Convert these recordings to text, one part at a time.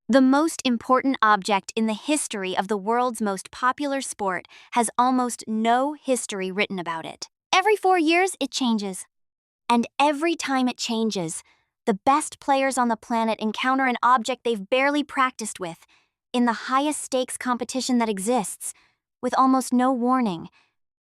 The most important object in the history of the world's most popular sport has almost no history written about it. Every 4 years, it changes. And every time it changes, the best players on the planet encounter an object they've barely practiced with, in the highest stakes competition that exists, with almost no warning.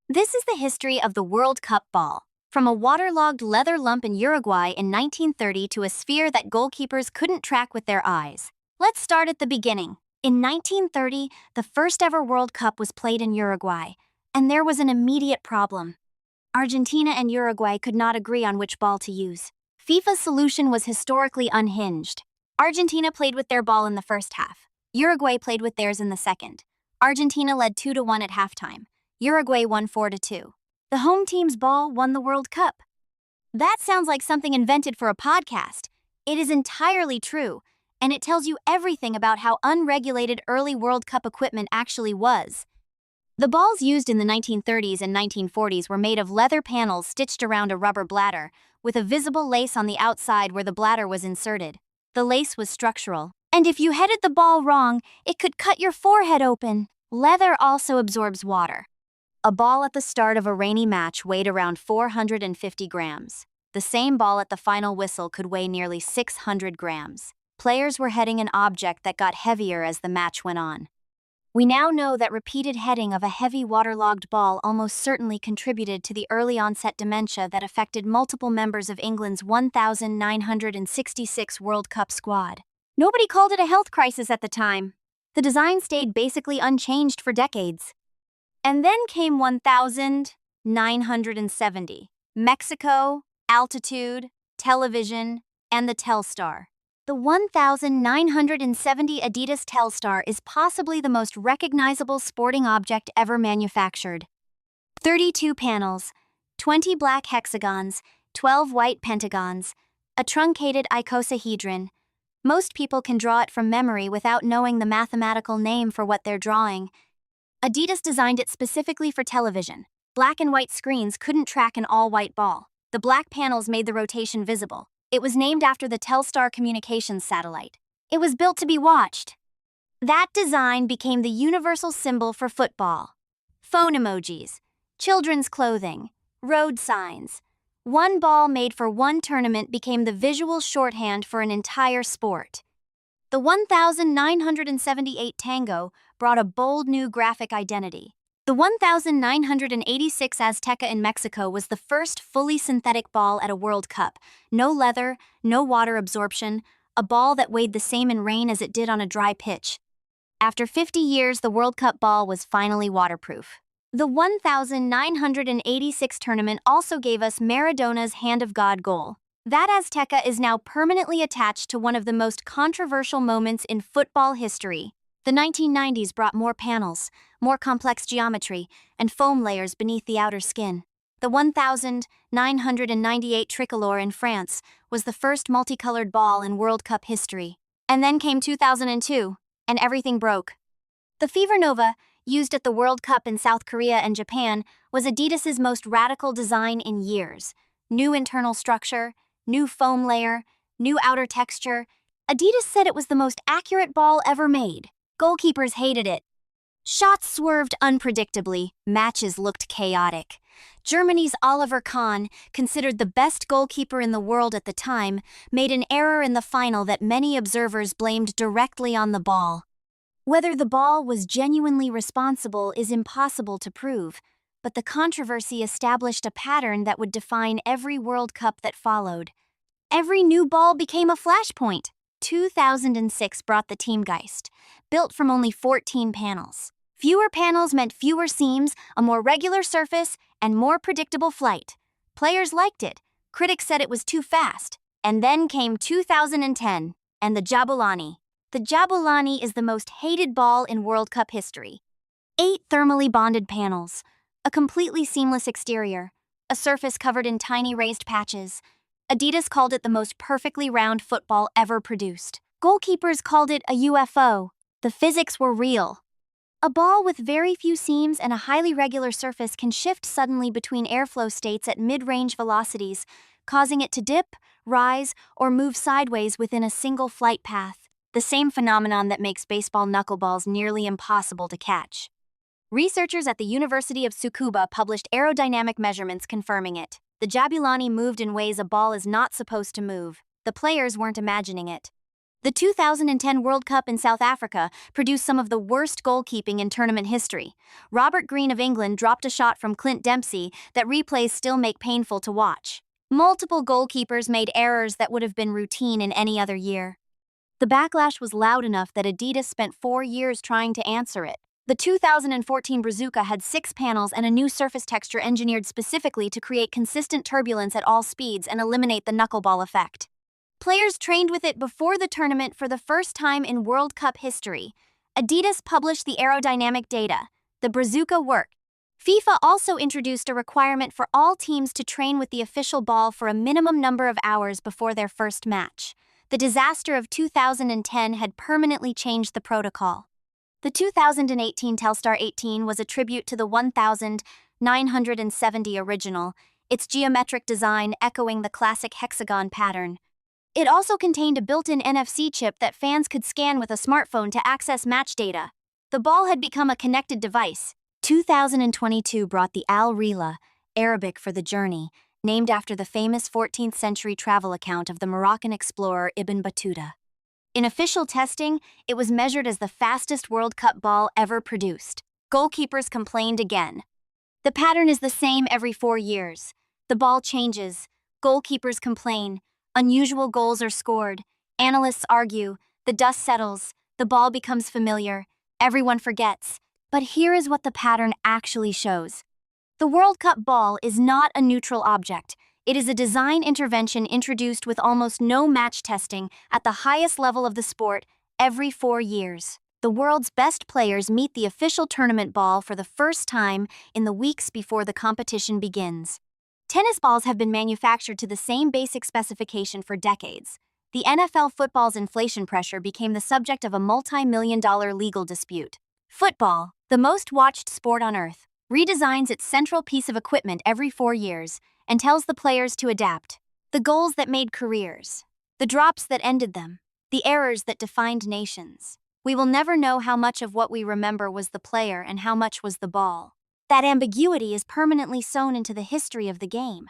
This is the history of the World Cup ball, from a waterlogged leather lump in Uruguay in 1930 to a sphere that goalkeepers couldn't track with their eyes. Let's start at the beginning. In 1930, the first ever World Cup was played in Uruguay, and there was an immediate problem. Argentina and Uruguay could not agree on which ball to use. FIFA's solution was historically unhinged. Argentina played with their ball in the first half. Uruguay played with theirs in the second. Argentina led 2-1 at halftime. Uruguay won 4-2. The home team's ball won the World Cup. That sounds like something invented for a podcast. It is entirely true, and it tells you everything about how unregulated early World Cup equipment actually was. The balls used in the 1930s and 1940s were made of leather panels stitched around a rubber bladder, with a visible lace on the outside where the bladder was inserted. The lace was structural, and if you headed the ball wrong, it could cut your forehead open. Leather also absorbs water. A ball at the start of a rainy match weighed around 450 grams. The same ball at the final whistle could weigh nearly 600 grams. Players were heading an object that got heavier as the match went on. We now know that repeated heading of a heavy waterlogged ball almost certainly contributed to the early onset dementia that affected multiple members of England's 1966 World Cup squad. Nobody called it a health crisis at the time. The design stayed basically unchanged for decades. And then came 1970. Mexico, altitude, television, and the Telstar. The 1970 Adidas Telstar is possibly the most recognizable sporting object ever manufactured. 32 panels, 20 black hexagons, 12 white pentagons, a truncated icosahedron. Most people can draw it from memory without knowing the mathematical name for what they're drawing. Adidas designed it specifically for television. Black and white screens couldn't track an all-white ball. The black panels made the rotation visible. It was named after the Telstar communications satellite. It was built to be watched. That design became the universal symbol for football. Phone emojis, children's clothing, road signs. One ball made for one tournament became the visual shorthand for an entire sport. The 1978 Tango brought a bold new graphic identity. The 1986 Azteca in Mexico was the first fully synthetic ball at a World Cup. No leather, no water absorption, a ball that weighed the same in rain as it did on a dry pitch. After 50 years, the World Cup ball was finally waterproof. The 1986 tournament also gave us Maradona's Hand of God goal. That Azteca is now permanently attached to one of the most controversial moments in football history. The 1990s brought more panels, more complex geometry, and foam layers beneath the outer skin. The 1998 Tricolore in France was the first multicolored ball in World Cup history. And then came 2002, and everything broke. The Fever Nova, used at the World Cup in South Korea and Japan, was Adidas's most radical design in years. New internal structure, new foam layer, new outer texture. Adidas said it was the most accurate ball ever made. Goalkeepers hated it. Shots swerved unpredictably, matches looked chaotic. Germany's Oliver Kahn, considered the best goalkeeper in the world at the time, made an error in the final that many observers blamed directly on the ball. Whether the ball was genuinely responsible is impossible to prove, but the controversy established a pattern that would define every World Cup that followed. Every new ball became a flashpoint. 2006 brought the Teamgeist, built from only 14 panels. Fewer panels meant fewer seams, a more regular surface, and more predictable flight. Players liked it. Critics said it was too fast. And then came 2010, and the Jabulani. The Jabulani is the most hated ball in World Cup history. 8 thermally bonded panels, a completely seamless exterior, a surface covered in tiny raised patches. Adidas called it the most perfectly round football ever produced. Goalkeepers called it a UFO. The physics were real. A ball with very few seams and a highly regular surface can shift suddenly between airflow states at mid-range velocities, causing it to dip, rise, or move sideways within a single flight path. the same phenomenon that makes baseball knuckleballs nearly impossible to catch. Researchers at the University of Tsukuba published aerodynamic measurements confirming it. The Jabulani moved in ways a ball is not supposed to move. The players weren't imagining it. The 2010 World Cup in South Africa produced some of the worst goalkeeping in tournament history. Robert Green of England dropped a shot from Clint Dempsey that replays still make painful to watch. Multiple goalkeepers made errors that would have been routine in any other year. The backlash was loud enough that Adidas spent 4 years trying to answer it. The 2014 Brazuca had 6 panels and a new surface texture engineered specifically to create consistent turbulence at all speeds and eliminate the knuckleball effect. Players trained with it before the tournament for the first time in World Cup history. Adidas published the aerodynamic data. The Brazuca worked. FIFA also introduced a requirement for all teams to train with the official ball for a minimum number of hours before their first match. The disaster of 2010 had permanently changed the protocol. The 2018 Telstar 18 was a tribute to the 1970 original, its geometric design echoing the classic hexagon pattern. It also contained a built-in NFC chip that fans could scan with a smartphone to access match data. The ball had become a connected device. 2022 brought the Al-Rihla, Arabic for the journey, named after the famous 14th century travel account of the Moroccan explorer Ibn Battuta. In official testing, it was measured as the fastest World Cup ball ever produced. Goalkeepers complained again. The pattern is the same every 4 years. The ball changes. Goalkeepers complain. Unusual goals are scored. Analysts argue. The dust settles. The ball becomes familiar. Everyone forgets. But here is what the pattern actually shows. The World Cup ball is not a neutral object. It is a design intervention introduced with almost no match testing at the highest level of the sport every 4 years. The world's best players meet the official tournament ball for the first time in the weeks before the competition begins. Tennis balls have been manufactured to the same basic specification for decades. The NFL football's inflation pressure became the subject of a multi-million-dollar legal dispute. Football, the most watched sport on earth, redesigns its central piece of equipment every 4 years and tells the players to adapt. The goals that made careers, the drops that ended them, the errors that defined nations. We will never know how much of what we remember was the player and how much was the ball. That ambiguity is permanently sewn into the history of the game.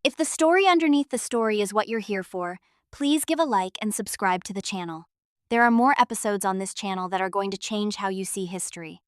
If the story underneath the story is what you're here for, please give a like and subscribe to the channel. There are more episodes on this channel that are going to change how you see history.